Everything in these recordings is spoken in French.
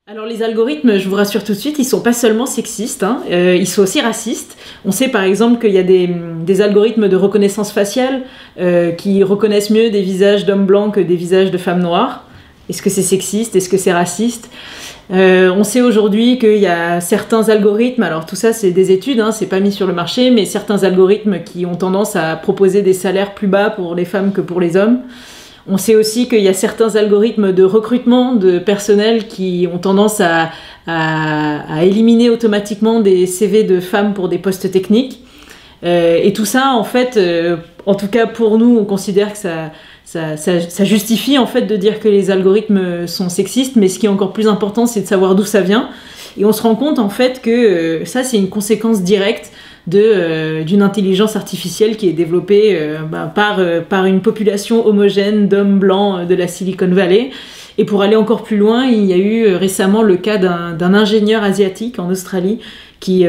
Alors les algorithmes, je vous rassure tout de suite, ils sont pas seulement sexistes, hein, ils sont aussi racistes. On sait par exemple qu'il y a des algorithmes de reconnaissance faciale qui reconnaissent mieux des visages d'hommes blancs que des visages de femmes noires. Est-ce que c'est sexiste? Est-ce que c'est raciste? On sait aujourd'hui qu'il y a certains algorithmes, alors tout ça c'est des études, hein, c'est pas mis sur le marché, mais certains algorithmes qui ont tendance à proposer des salaires plus bas pour les femmes que pour les hommes. On sait aussi qu'il y a certains algorithmes de recrutement de personnel qui ont tendance à éliminer automatiquement des CV de femmes pour des postes techniques. Et tout ça, en fait, en tout cas pour nous, on considère que ça justifie en fait de dire que les algorithmes sont sexistes, mais ce qui est encore plus important, c'est de savoir d'où ça vient. Et on se rend compte en fait que ça, c'est une conséquence directe d'une intelligence artificielle qui est développée par une population homogène d'hommes blancs de la Silicon Valley. Et pour aller encore plus loin, il y a eu récemment le cas d'un ingénieur asiatique en Australie qui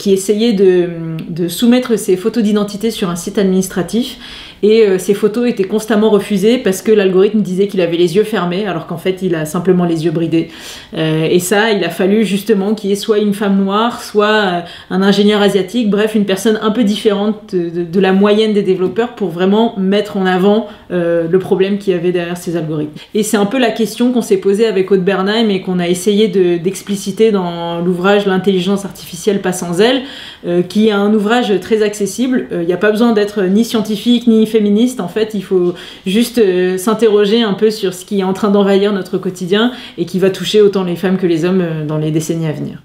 essayait de soumettre ses photos d'identité sur un site administratif. Et ces photos étaient constamment refusées parce que l'algorithme disait qu'il avait les yeux fermés, alors qu'en fait il a simplement les yeux bridés. Et ça, il a fallu justement qu'il y ait soit une femme noire, soit un ingénieur asiatique, bref, une personne un peu différente de la moyenne des développeurs pour vraiment mettre en avant le problème qu'il y avait derrière ces algorithmes. Et c'est un peu la question qu'on s'est posée avec Aude Bernheim et qu'on a essayé d'expliciter dans l'ouvrage L'intelligence artificielle pas sans elle, qui est un ouvrage très accessible. Il n'y a pas besoin d'être ni scientifique ni féministe, en fait, il faut juste s'interroger un peu sur ce qui est en train d'envahir notre quotidien et qui va toucher autant les femmes que les hommes dans les décennies à venir.